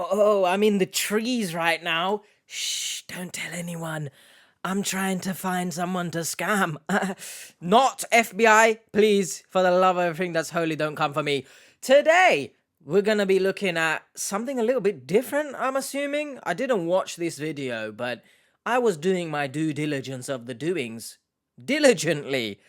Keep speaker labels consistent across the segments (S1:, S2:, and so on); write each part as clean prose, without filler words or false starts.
S1: Oh, I'm in the trees right now. Shh, don't tell anyone. I'm trying to find someone to scam. Not FBI, please. For the love of everything that's holy, don't come for me. Today, we're going to be looking at something a little bit different, I'm assuming. I didn't watch this video, but I was doing my due diligence of the doings diligently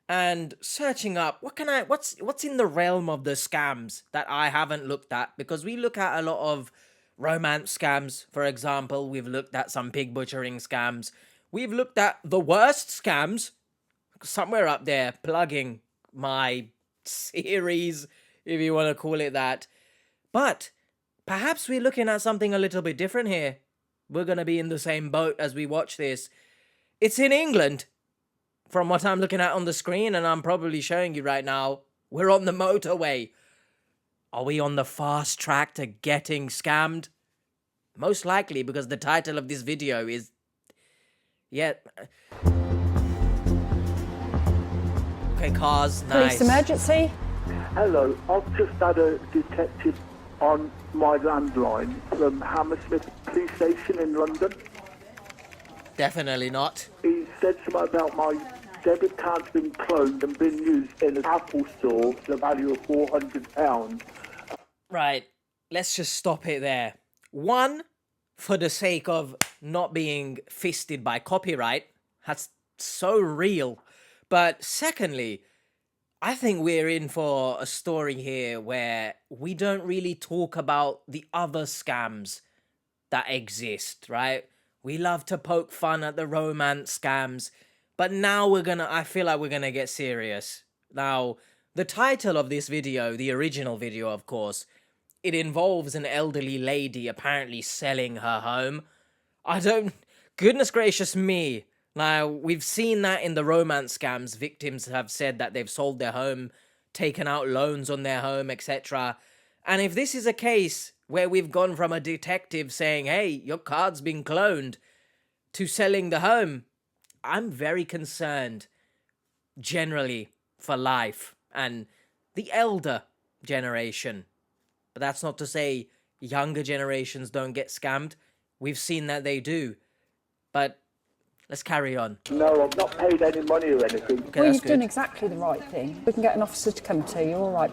S1: and searching up what's in the realm of the scams that I haven't looked at, because we look at a lot of romance scams. For example, we've looked at some pig butchering scams. We've looked at the worst scams, somewhere up there, plugging my series, if you want to call it that. But perhaps we're looking at something a little bit different here. We're going to be in the same boat as we watch this. It's in England. From what I'm looking at on the screen, and I'm probably showing you right now, we're on the motorway. Are we on the fast track to getting scammed? Most likely, because the title of this video is... Yeah. Okay, cars, nice.
S2: Police emergency?
S3: Hello, I've just had a detective on my landline from Hammersmith Police Station in London.
S1: Definitely not.
S3: He said something about my debit card's been cloned and been used in an Apple store for the value of £400.
S1: Right, let's just stop it there. One, for the sake of not being fisted by copyright. That's so real. But secondly, I think we're in for a story here where we don't really talk about the other scams that exist, right? We love to poke fun at the romance scams, but now I feel like we're gonna get serious. Now, the title of this video, the original video, of course, it involves an elderly lady apparently selling her home. Goodness gracious me. Now, we've seen that in the romance scams. Victims have said that they've sold their home, taken out loans on their home, etc. And if this is a case where we've gone from a detective saying, hey, your card's been cloned, to selling the home, I'm very concerned generally for life and the elder generation. But that's not to say younger generations don't get scammed. We've seen that they do. But let's carry on.
S3: No, I've not paid any money or anything.
S1: Okay,
S2: Well,
S1: that's
S2: you've
S1: good.
S2: done exactly the right thing. We can get an officer to come to you, all right.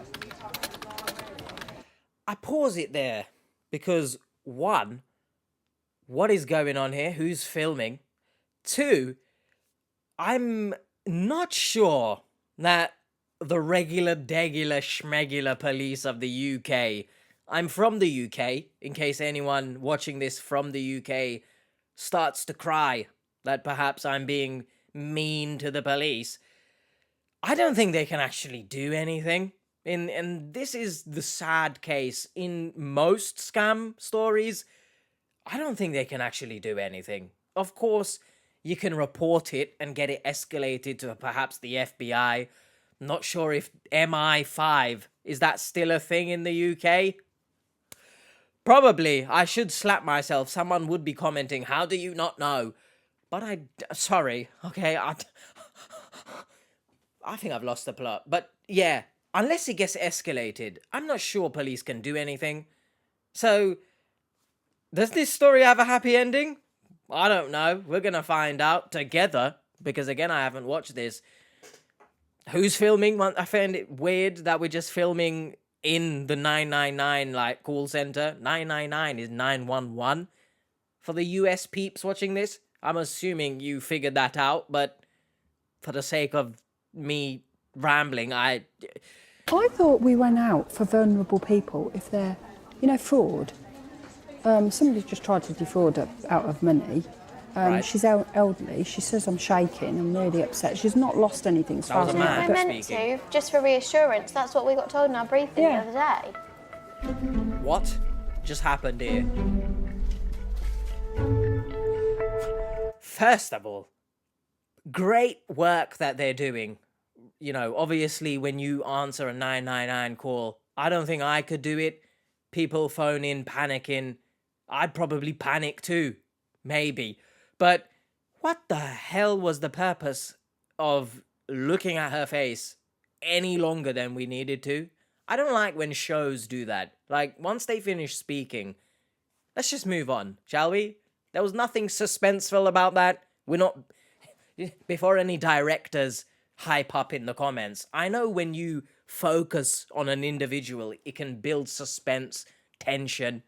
S1: I pause it there because, one, what is going on here? Who's filming? Two, I'm not sure that the regular, degular, schmegular police of the UK... I'm from the UK, in case anyone watching this from the UK starts to cry that perhaps I'm being mean to the police. I don't think they can actually do anything. And this is the sad case. In most scam stories, I don't think they can actually do anything. Of course, you can report it and get it escalated to perhaps the FBI. Not sure if MI5, is that still a thing in the UK? Probably. I should slap myself. Someone would be commenting, how do you not know? But sorry, okay, I think I've lost the plot. But yeah, unless it gets escalated, I'm not sure police can do anything. So, does this story have a happy ending? I don't know. We're gonna find out together, because again, I haven't watched this. Who's filming? I found it weird that we're just filming in the 999 like call center. 999 is 911. For the US peeps watching this, I'm assuming you figured that out, but for the sake of me rambling, I
S2: thought we went out for vulnerable people if they're, fraud. Somebody just tried to defraud her out of money.
S1: Right.
S2: She's elderly. She says I'm shaking. I'm really upset. She's not lost anything as far as I know.
S1: man.
S4: We're meant
S1: speaking.
S4: to, just for reassurance. That's what we got told in our briefing
S2: Yeah.
S4: the other day.
S1: What just happened here? First of all, great work that they're doing. Obviously when you answer a 999 call, I don't think I could do it. People phone in panicking. I'd probably panic too. Maybe. But what the hell was the purpose of looking at her face any longer than we needed to? I don't like when shows do that. Like, once they finish speaking, let's just move on, shall we? There was nothing suspenseful about that. We're not... Before any directors hype up in the comments, I know when you focus on an individual, it can build suspense, tension.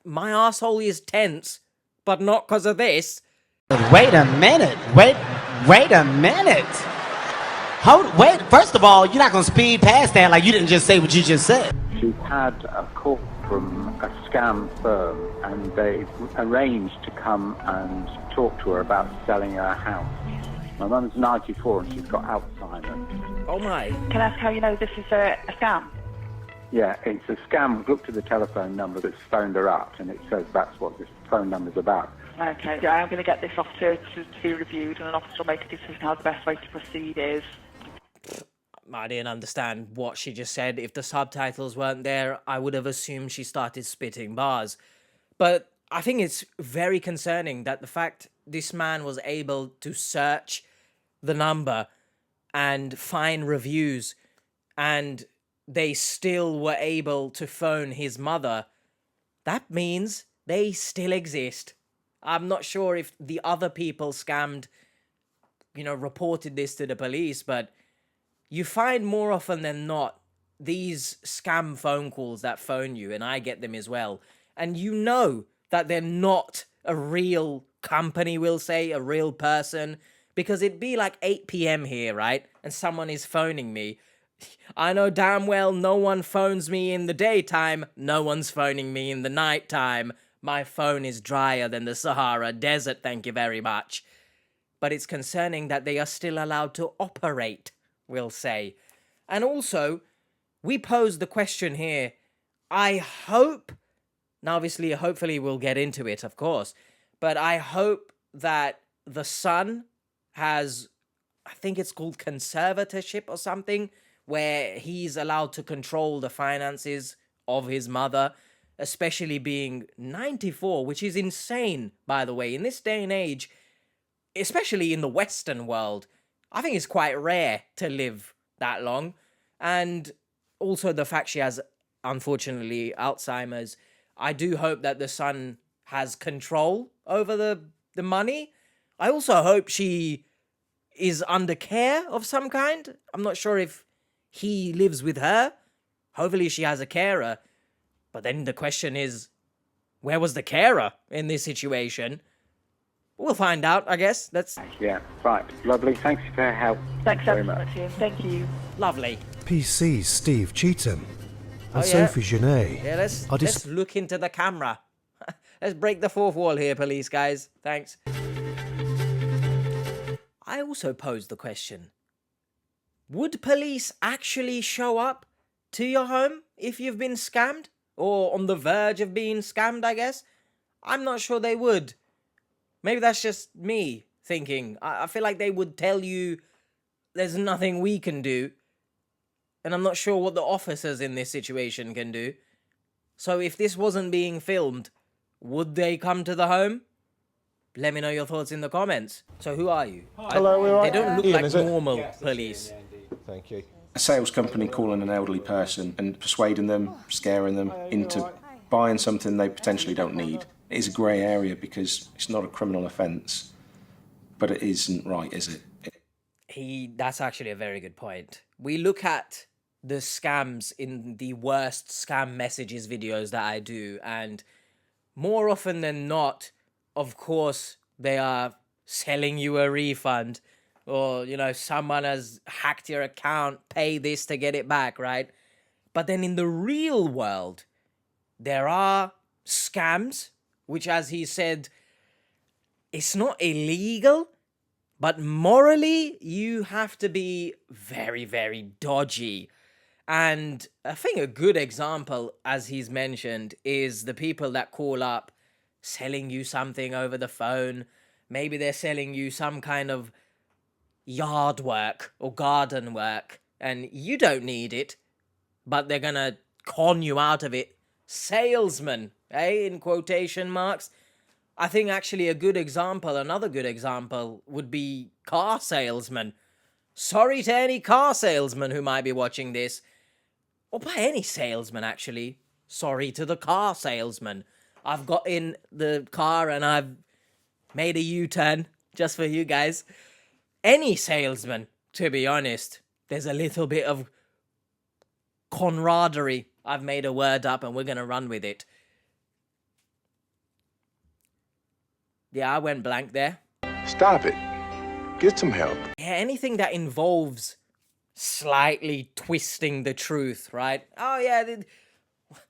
S1: My asshole is tense, but not because of this.
S5: Wait a minute. Wait a minute. Wait. First of all, you're not going to speed past that like you didn't just say what you just said.
S6: She's had a call from a scam firm, and they've arranged to come and talk to her about selling her house. My mum's 94 and she's got Alzheimer.
S1: Oh my.
S7: Can I ask how you know this is a scam?
S6: Yeah, it's a scam. We've looked at the telephone number that's phoned her up, and it says that's what this phone number's about.
S7: Okay, yeah, I'm going to get this off to be reviewed, and an officer will make a decision how the best way to proceed is.
S1: I didn't understand what she just said. If the subtitles weren't there, I would have assumed she started spitting bars. But I think it's very concerning that the fact this man was able to search the number and find reviews, and they still were able to phone his mother, that means they still exist. I'm not sure if the other people scammed, reported this to the police, but you find more often than not these scam phone calls that phone you, and I get them as well, and you know that they're not a real company, we'll say, a real person, because it'd be like 8 p.m. here, right? And someone is phoning me. I know damn well no one phones me in the daytime, no one's phoning me in the nighttime. My phone is drier than the Sahara Desert, thank you very much. But it's concerning that they are still allowed to operate, we'll say. And also, we pose the question here, I hope, now obviously, hopefully we'll get into it, of course, but I hope that the son has, I think it's called conservatorship or something, where he's allowed to control the finances of his mother, especially being 94, which is insane, by the way. In this day and age, especially in the Western world, I think it's quite rare to live that long. And also the fact she has, unfortunately, Alzheimer's. I do hope that the son has control over the money. I also hope she is under care of some kind. I'm not sure if he lives with her. Hopefully she has a carer. But then the question is, where was the carer in this situation? We'll find out, I guess.
S6: Yeah, right. Lovely. Thanks for your help.
S7: Thanks
S6: very
S7: ever so
S6: much.
S7: much, Ian. Thank you.
S1: Lovely.
S8: PC's Steve Cheetham and
S1: Oh, yeah.
S8: Sophie Genet.
S1: Yeah, let's look into the camera. Let's break the fourth wall here, police guys. Thanks. I also posed the question, would police actually show up to your home if you've been scammed? Or on the verge of being scammed, I guess? I'm not sure they would. Maybe that's just me thinking. I feel like they would tell you there's nothing we can do. And I'm not sure what the officers in this situation can do. So if this wasn't being filmed, would they come to the home? Let me know your thoughts in the comments. So who are you?
S9: Hello, we're
S1: They don't look
S9: Ian,
S1: like
S9: is it?
S1: normal police.
S9: Thank you.
S10: A sales company calling an elderly person and persuading them, scaring them into buying something they potentially don't need. It is a grey area because it's not a criminal offence, but it isn't right, is it?
S1: That's actually a very good point. We look at the scams in the worst scam messages videos that I do, and more often than not, of course, they are selling you a refund, or, someone has hacked your account, pay this to get it back, right? But then in the real world, there are scams, which, as he said, it's not illegal, but morally, you have to be very, very dodgy. And I think a good example, as he's mentioned, is the people that call up selling you something over the phone. Maybe they're selling you some kind of yard work or garden work, and you don't need it, but they're gonna con you out of it. Salesman, in quotation marks. I think actually another good example would be car salesman. Sorry to any car salesman who might be watching this, or by any salesman actually. Sorry to the car salesman. I've got in the car and I've made a U-turn just for you guys. Any salesman, to be honest, there's a little bit of camaraderie. I've made a word up and we're going to run with it. Yeah, I went blank there.
S9: Stop it. Get some help.
S1: Yeah, anything that involves slightly twisting the truth, right? Oh, yeah,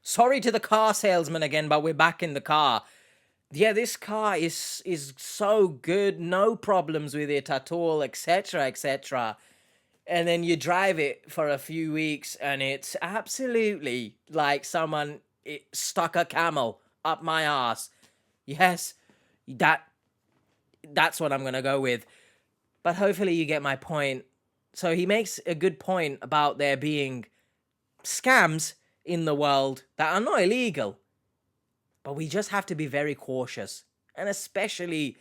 S1: sorry to the car salesman again, but we're back in the car. Yeah, this car is so good, no problems with it at all, etc., etc. And then you drive it for a few weeks and it's absolutely like someone stuck a camel up my ass. Yes, that's what I'm going to go with. But hopefully you get my point. So he makes a good point about there being scams in the world that are not illegal. But we just have to be very cautious. And especially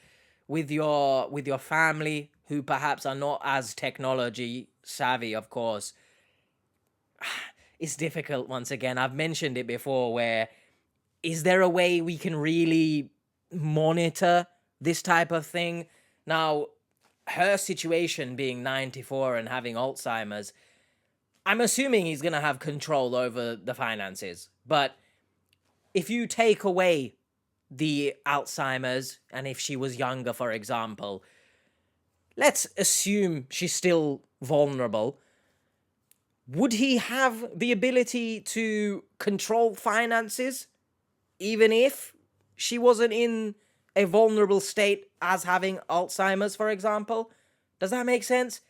S1: with your family who perhaps are not as technology savvy, of course. It's difficult once again. I've mentioned it before where is there a way we can really monitor this type of thing? Now, her situation being 94 and having Alzheimer's, I'm assuming he's going to have control over the finances. But if you take away the Alzheimer's, and if she was younger, for example, let's assume she's still vulnerable. Would he have the ability to control finances, even if she wasn't in a vulnerable state as having Alzheimer's, for example? Does that make sense?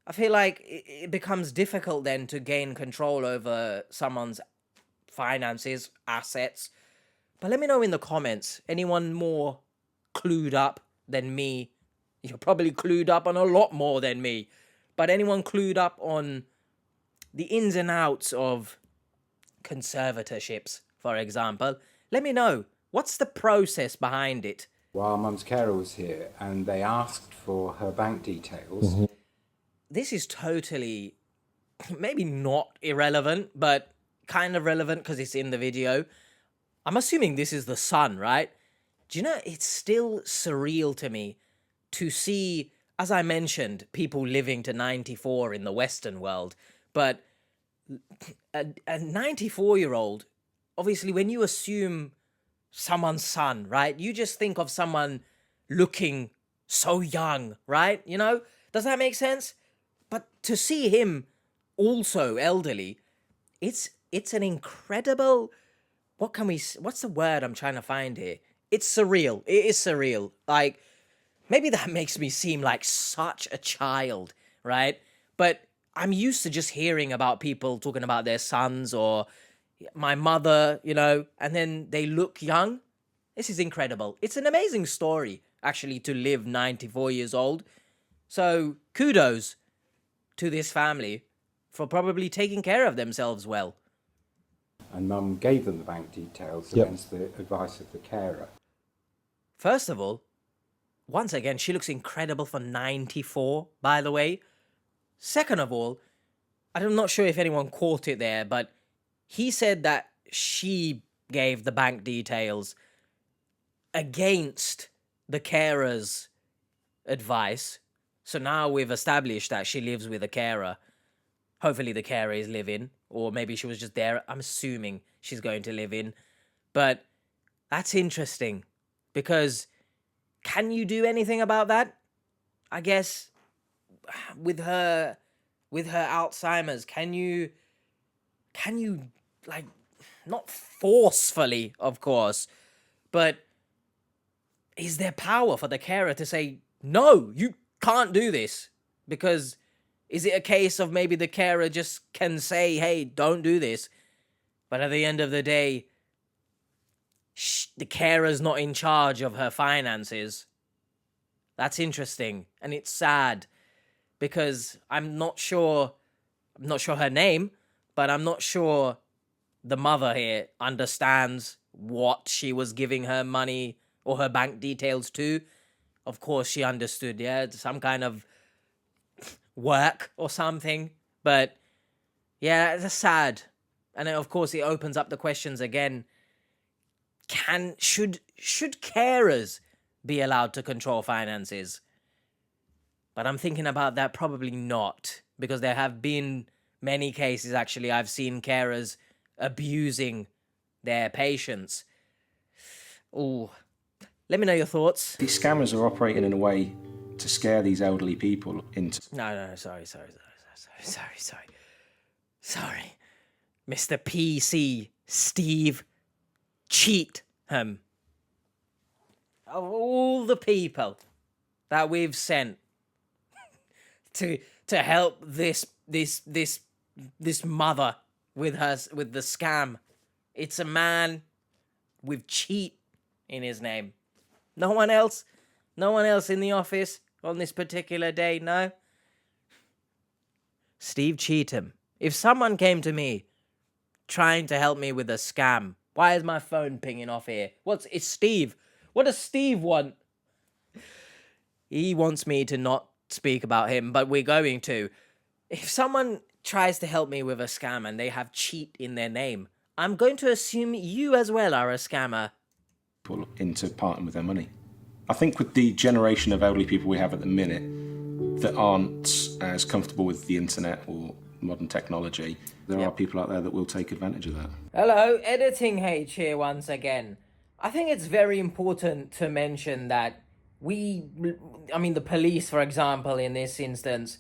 S1: I feel like it becomes difficult then to gain control over someone's finances, assets. But let me know in the comments, anyone more clued up than me? You're probably clued up on a lot more than me. But anyone clued up on the ins and outs of conservatorships, for example, let me know. What's the process behind it?
S11: While Mum's carer was here and they asked for her bank details.
S1: Mm-hmm. This is totally, maybe not irrelevant, but kind of relevant because it's in the video. I'm assuming this is the son, right? Do you know, it's still surreal to me to see, as I mentioned, people living to 94 in the Western world. But a 94-year-old, obviously, when you assume someone's son, right? You just think of someone looking so young, right? You know, does that make sense? But to see him also elderly, it's an incredible, what's the word I'm trying to find here? It's surreal. It is surreal. Like, maybe that makes me seem like such a child, right? But I'm used to just hearing about people talking about their sons or my mother, you know, and then they look young. This is incredible. It's an amazing story, actually, to live 94 years old. So kudos to this family for probably taking care of themselves well.
S11: And Mum gave them the bank details against the advice of the carer.
S1: First of all, once again, she looks incredible for 94, by the way. Second of all, I'm not sure if anyone caught it there, but he said that she gave the bank details against the carer's advice. So now we've established that she lives with a carer. Hopefully the carer is live-in, or maybe she was just there. I'm assuming she's going to live in. But that's interesting, because can you do anything about that? I guess with her Alzheimer's, can you like, not forcefully, of course, but is there power for the carer to say, no, you can't do this? Because is it a case of maybe the carer just can say, hey, don't do this, but at the end of the day, the carer's not in charge of her finances? That's interesting, and it's sad, because I'm not sure her name, but I'm not sure the mother here understands what she was giving her money or her bank details to. Of course she understood, yeah, some kind of work or something, but yeah, it's sad. And then, of course, it opens up the questions again. should carers be allowed to control finances? But I'm thinking about that, probably not, because there have been many cases, actually, I've seen carers abusing their patients. Oh, let me know your thoughts.
S10: These scammers are operating in a way to scare these elderly people into...
S1: No, sorry. Mr. PC Steve Cheatham. Of all the people that we've sent to help this mother with the scam, it's a man with cheat in his name. No one else in the office on this particular day, no? Steve Cheatham. If someone came to me trying to help me with a scam, why is my phone pinging off here? It's Steve. What does Steve want? He wants me to not speak about him, but we're going to. If someone tries to help me with a scam and they have cheat in their name, I'm going to assume you as well are a scammer.
S10: Into parting with their money. I think with the generation of elderly people we have at the minute that aren't as comfortable with the internet or modern technology, there are people out there that will take advantage of that.
S1: Hello, Editing H here once again. I think it's very important to mention that the police, for example, in this instance,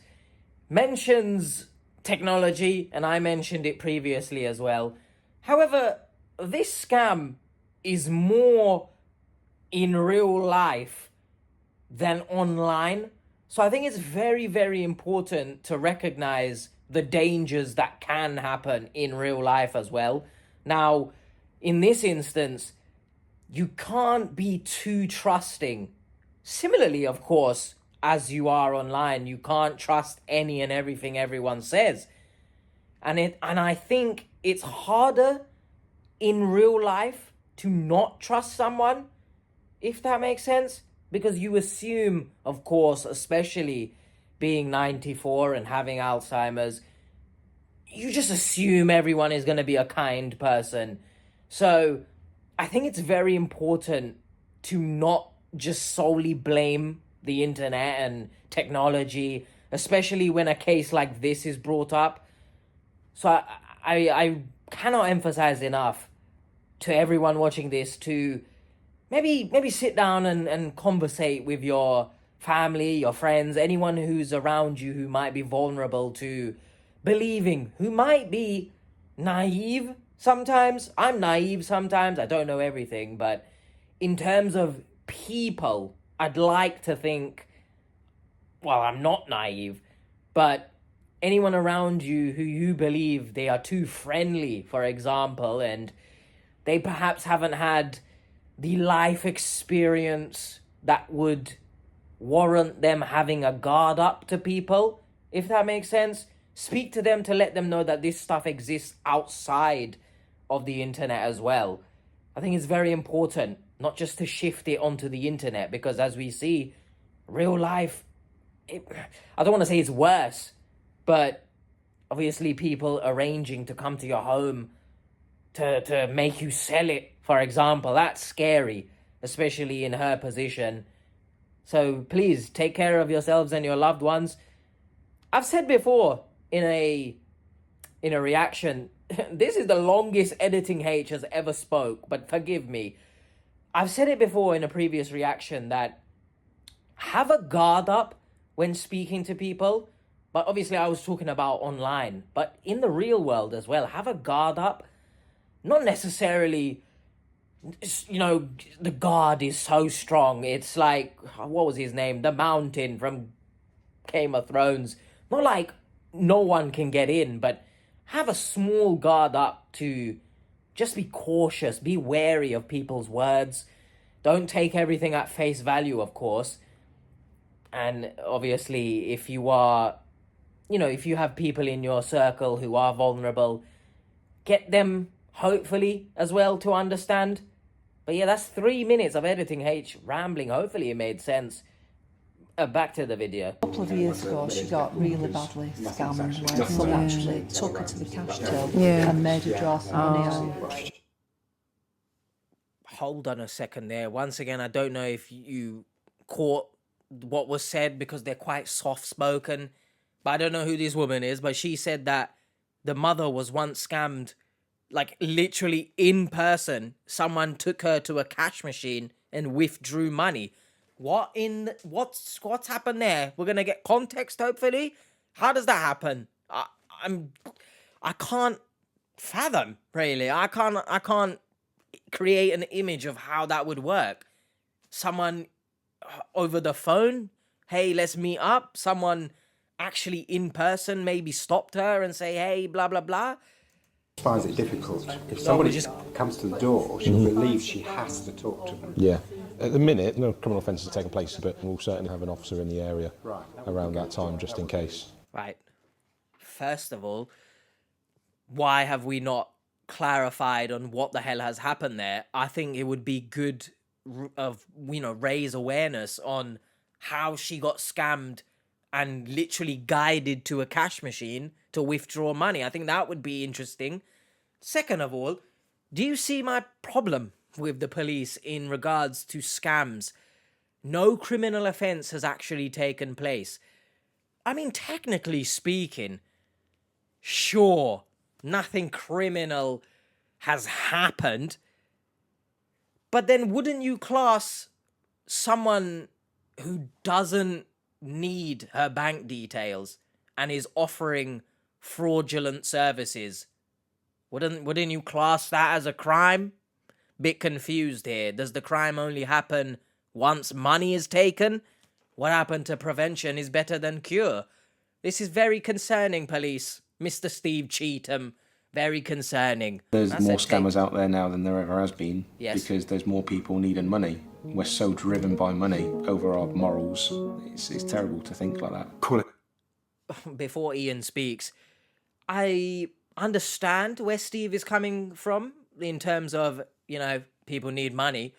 S1: mentions technology, and I mentioned it previously as well. However, this scam is more in real life than online. So I think it's very, very important to recognize the dangers that can happen in real life as well. Now, in this instance, you can't be too trusting. Similarly, of course, as you are online, you can't trust any and everything everyone says. And I think it's harder in real life to not trust someone, if that makes sense, because you assume, of course, especially being 94 and having Alzheimer's, you just assume everyone is going to be a kind person. So I think it's very important to not just solely blame the internet and technology, especially when a case like this is brought up. So I cannot emphasize enough to everyone watching this to maybe sit down and conversate with your family, your friends, anyone who's around you who might be vulnerable to believing, who might be naive sometimes. I'm naive sometimes. I don't know everything, but in terms of people, I'd like to think, well, I'm not naive, but anyone around you who you believe they are too friendly, for example, and they perhaps haven't had the life experience that would warrant them having a guard up to people, if that makes sense. Speak to them to let them know that this stuff exists outside of the internet as well. I think it's very important not just to shift it onto the internet, because as we see, real life, I don't want to say it's worse, but obviously people arranging to come to your home to make you sell it, for example, that's scary, especially in her position. So please take care of yourselves and your loved ones. I've said before in a reaction, this is the longest Editing H has ever spoke, but forgive me. I've said it before in a previous reaction that have a guard up when speaking to people, but obviously I was talking about online, but in the real world as well, have a guard up. Not necessarily, the guard is so strong. It's like, what was his name? The Mountain from Game of Thrones. Not like no one can get in, but have a small guard up to just be cautious, be wary of people's words. Don't take everything at face value, of course. And obviously, if you are, if you have people in your circle who are vulnerable, get them, hopefully, as well, to understand. But yeah, that's 3 minutes of Editing H rambling. Hopefully it made sense. Back to the video.
S12: A couple of years ago, she got really badly scammed, where someone actually took her to the cash till and made her draw some money out.
S1: hold on a second there. Once again, I don't know if you caught what was said because they're quite soft-spoken. But I don't know who this woman is, but she said that the mother was once scammed, like literally in person. Someone took her to a cash machine and withdrew money. What's happened there? We're gonna get context, hopefully. How does that happen? I can't fathom, really. I can't create an image of how that would work. Someone over the phone, hey, let's meet up. Someone actually in person maybe stopped her and say, hey, blah blah blah.
S11: I find it difficult. If somebody just comes to the door, she'll believe she has to talk to them.
S10: Yeah. At the minute, no criminal offences are taking place, but we'll certainly have an officer in the area around that time, just in case.
S1: Right. First of all, why have we not clarified on what the hell has happened there? I think it would be good raise awareness on how she got scammed and literally guided to a cash machine to withdraw money. I think that would be interesting. Second of all, do you see my problem with the police in regards to scams? No criminal offence has actually taken place. I mean, technically speaking, sure, nothing criminal has happened, but then wouldn't you class someone who doesn't need her bank details and is offering fraudulent services? Wouldn't you class that as a crime? Bit confused here. Does the crime only happen once money is taken? What happened to prevention is better than cure. This is very concerning, police. Mr. Steve Cheetham. Very concerning.
S10: There's more scammers out there now than there ever has been.
S1: Yes.
S10: Because there's more people needing money. We're so driven by money over our morals. It's terrible to think like that.
S11: Call it.
S1: Before Ian speaks, I understand where Steve is coming from in terms of, people need money.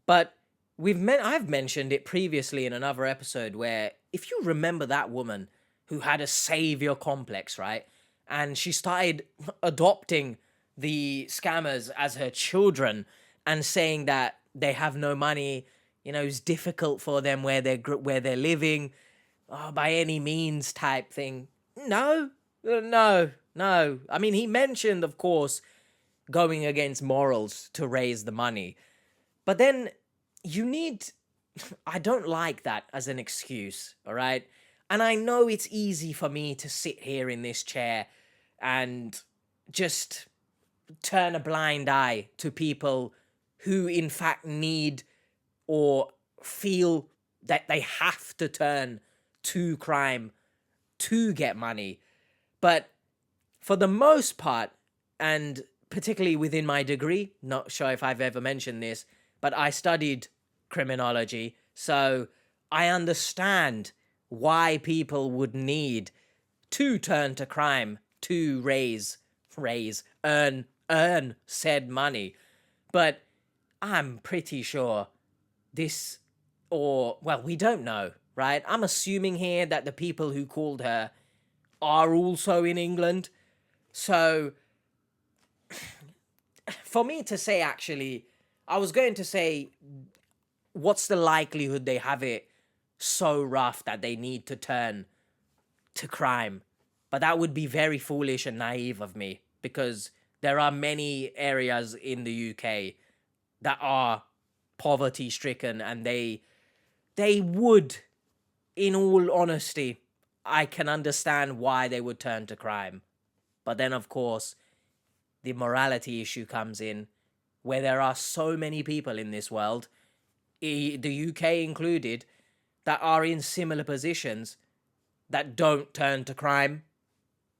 S1: But I've mentioned it previously in another episode where, if you remember that woman who had a savior complex, right? And she started adopting the scammers as her children and saying that they have no money, it's difficult for them where they're living, by any means type thing. No. I mean, he mentioned, of course, going against morals to raise the money. But then I don't like that as an excuse, all right? And I know it's easy for me to sit here in this chair and just turn a blind eye to people who in fact need or feel that they have to turn to crime to get money. But for the most part, and particularly within my degree, not sure if I've ever mentioned this, but I studied criminology, so I understand why people would need to turn to crime to earn said money. But I'm pretty sure we don't know, right? I'm assuming here that the people who called her are also in England. So for me to say, actually, I was going to say, what's the likelihood they have it so rough that they need to turn to crime? But that would be very foolish and naive of me, because there are many areas in the UK that are poverty stricken, and they would, in all honesty, I can understand why they would turn to crime. But then, of course, the morality issue comes in, where there are so many people in this world, the UK included, that are in similar positions that don't turn to crime.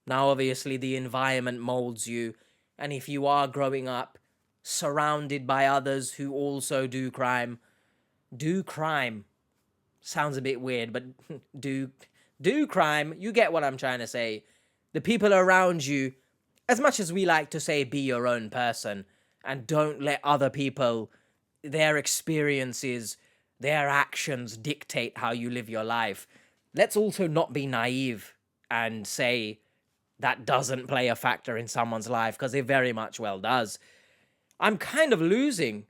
S1: Now, obviously, the environment molds you, and if you are growing up surrounded by others who also do crime. Sounds a bit weird, but do crime. You get what I'm trying to say. The people around you, as much as we like to say, be your own person, and don't let other people, their experiences, their actions dictate how you live your life. Let's also not be naive and say that doesn't play a factor in someone's life, because it very much well does. I'm kind of losing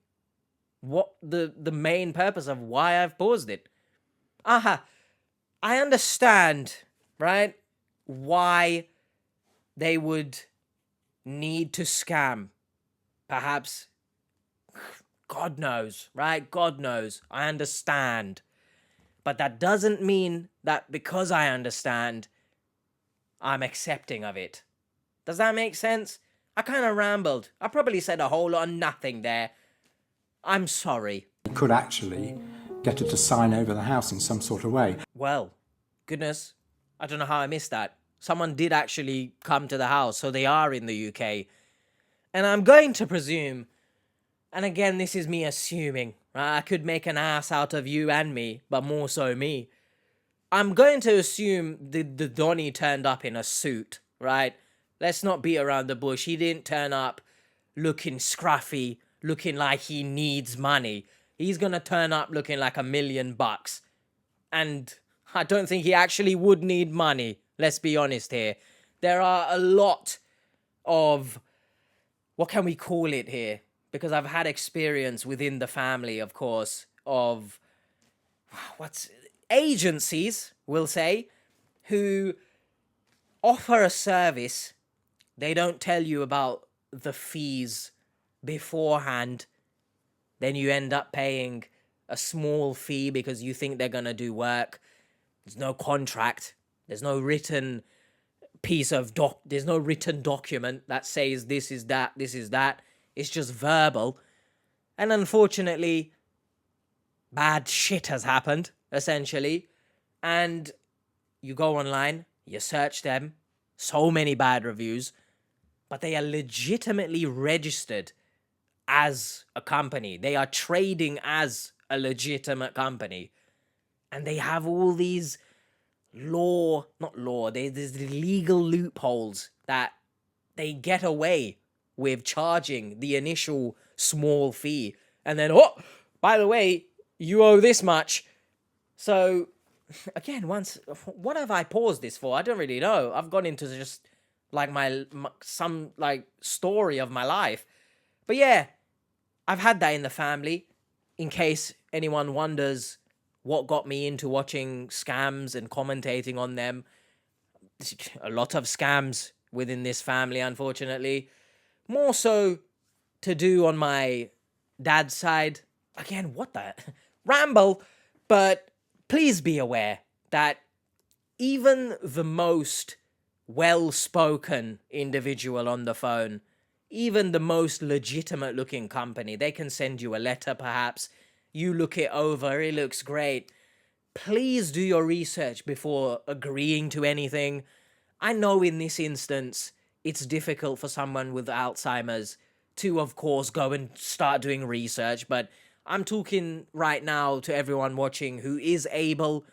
S1: what the main purpose of why I've paused it. I understand, right, why they would need to scam. Perhaps, God knows, right? God knows. I understand. But that doesn't mean that because I understand, I'm accepting of it. Does that make sense? I kind of rambled. I probably said a whole lot of nothing there. I'm sorry.
S11: You could actually get her to sign over the house in some sort of way.
S1: Well, goodness, I don't know how I missed that. Someone did actually come to the house, so they are in the UK. And I'm going to presume, and again, this is me assuming, right? I could make an ass out of you and me, but more so me. I'm going to assume the Donny turned up in a suit, right? Let's not beat around the bush. He didn't turn up looking scruffy, looking like he needs money. He's gonna turn up looking like $1 million. And I don't think he actually would need money. Let's be honest here. There are a lot of, what can we call it here? Because I've had experience within the family, of course, of agencies, we'll say, who offer a service. They don't tell you about the fees beforehand. Then you end up paying a small fee because you think they're going to do work. There's no contract. There's no written piece of there's no written document that says this is that, this is that. It's just verbal. And unfortunately, bad shit has happened, essentially. And you go online, you search them, so many bad reviews, but they are legitimately registered as a company. They are trading as a legitimate company. And they have all these there's legal loopholes that they get away with charging the initial small fee. And then, oh, by the way, you owe this much. So, again, what have I paused this for? I don't really know. I've gone into just like some story of my life. But yeah, I've had that in the family. In case anyone wonders what got me into watching scams and commentating on them. A lot of scams within this family, unfortunately. More so to do on my dad's side. Again, what the ramble. But please be aware that even the most well-spoken individual on the phone, even the most legitimate looking company, they can send you a letter perhaps. You look it over, it looks great. Please do your research before agreeing to anything. I know in this instance, it's difficult for someone with Alzheimer's to, of course, go and start doing research, but I'm talking right now to everyone watching who is able,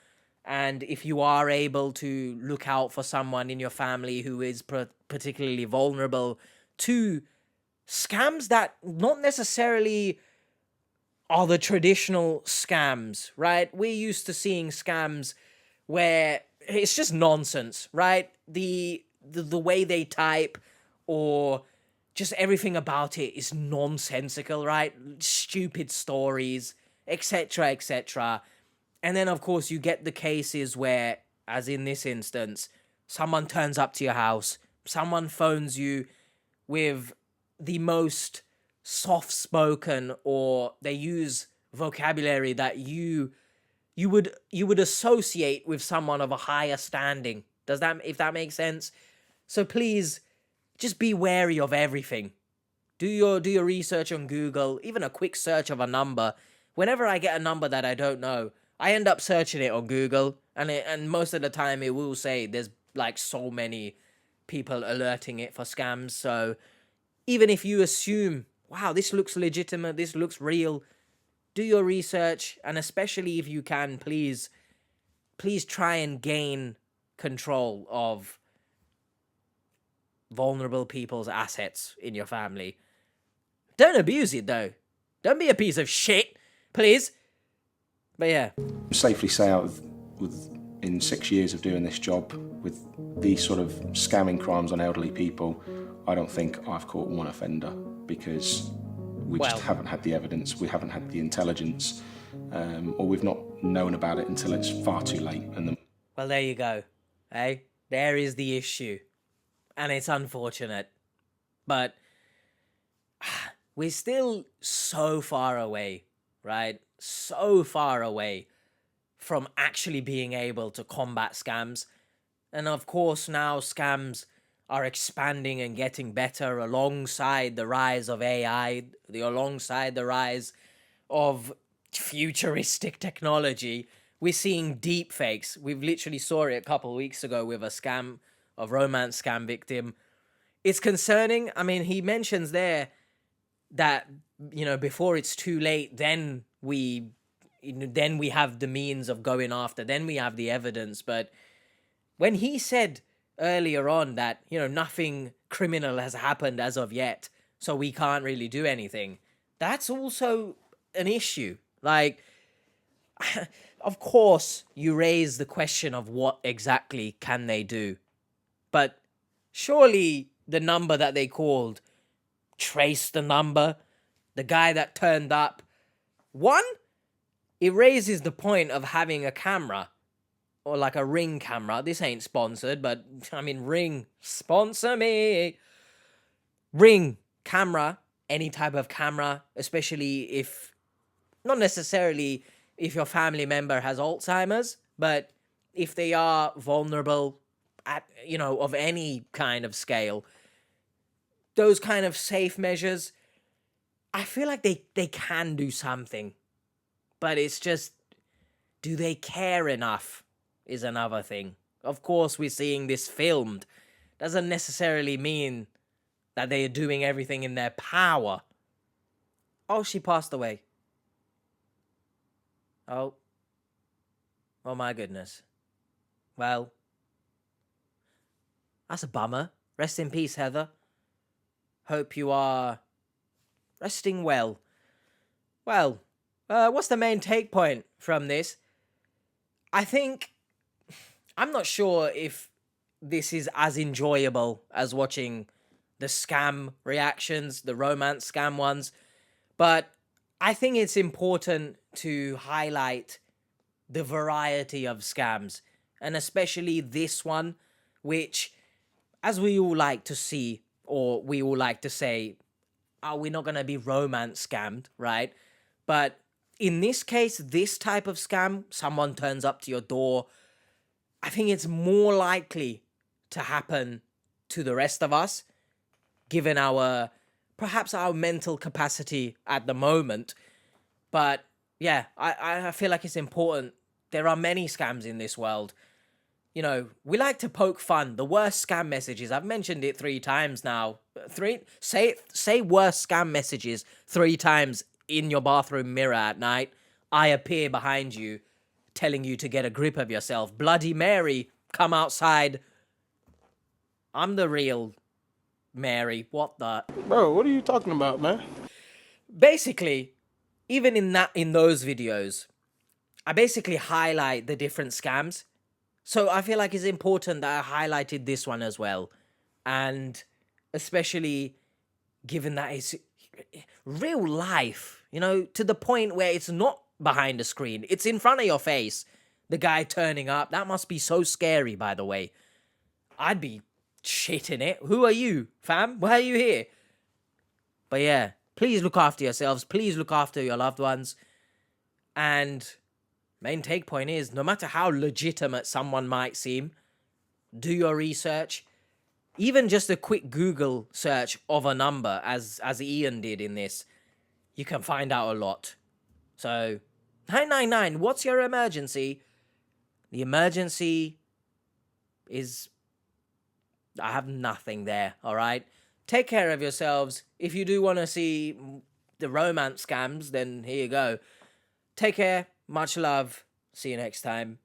S1: and if you are able to look out for someone in your family who is particularly vulnerable to scams that not necessarily are the traditional scams, right? We're used to seeing scams where it's just nonsense, right? The way they type or just everything about it is nonsensical, right? Stupid stories, etc., etc. And then, of course, you get the cases where, as in this instance, someone turns up to your house, someone phones you with the most soft-spoken, or they use vocabulary that you would associate with someone of a higher standing. If that makes sense? So please, just be wary of everything. Do your research on Google, even a quick search of a number. Whenever I get a number that I don't know, I end up searching it on Google, and most of the time it will say there's like so many people alerting it for scams. So even if you assume, wow, this looks legitimate, this looks real, do your research, and especially if you can, please try and gain control of vulnerable people's assets in your family. Don't abuse it, though. Don't be a piece of shit, please. But yeah.
S10: Safely say in 6 years of doing this job with these sort of scamming crimes on elderly people, I don't think I've caught one offender, because We just haven't had the evidence, we haven't had the intelligence, or we've not known about it until it's far too late. And
S1: Well, there you go. Hey, there is the issue. And it's unfortunate. But we're still so far away, right? So far away from actually being able to combat scams. And of course, now scams are expanding and getting better alongside the rise of AI, alongside the rise of futuristic technology. We're seeing deep fakes. We've literally saw it a couple of weeks ago with a romance scam victim. It's concerning. I mean, he mentions there that, you know, before it's too late, then we have the means of going after, then we have the evidence. But when he said earlier on that, you know, nothing criminal has happened as of yet, so we can't really do anything, that's also an issue. Like, of course, you raise the question of what exactly can they do, but surely the number that they called, trace the number, the guy that turned up. One, it raises the point of having a camera, or like a Ring camera. This ain't sponsored, but I mean, Ring, sponsor me. Ring camera, any type of camera, especially if, not necessarily if your family member has Alzheimer's, but if they are vulnerable at, you know, of any kind of scale, those kind of safe measures, I feel like they can do something. But it's just, do they care enough is another thing. Of course, we're seeing this filmed. Doesn't necessarily mean that they are doing everything in their power. Oh, she passed away. Oh my goodness. Well, that's a bummer. Rest in peace, Heather. Hope you are resting well. Well, what's the main take point from this? I think, I'm not sure if this is as enjoyable as watching the scam reactions, the romance scam ones, but I think it's important to highlight the variety of scams, and especially this one, which, as we all like to see, or we all like to say, oh, we're not going to be romance scammed, right? But in this case, this type of scam, someone turns up to your door, I think it's more likely to happen to the rest of us, given perhaps our mental capacity at the moment. But yeah, I feel like it's important. There are many scams in this world. You know, we like to poke fun. The worst scam messages, I've mentioned it 3 times now. Say worst scam messages 3 times in your bathroom mirror at night. I appear behind you, telling you to get a grip of yourself. Bloody Mary, come outside. I'm the real Mary. What the?
S13: Bro, what are you talking about, man?
S1: Basically, even in those videos, I basically highlight the different scams. So I feel like it's important that I highlighted this one as well. And especially given that it's real life, you know, to the point where it's not behind a screen. It's in front of your face. The guy turning up. That must be so scary, by the way. I'd be shitting it. Who are you, fam? Why are you here? But yeah, please look after yourselves. Please look after your loved ones. And main take point is, no matter how legitimate someone might seem, do your research. Even just a quick Google search of a number, as Ian did in this, you can find out a lot. So, 999, what's your emergency? The emergency is, I have nothing there, all right? Take care of yourselves. If you do want to see the romance scams, then here you go. Take care. Much love. See you next time.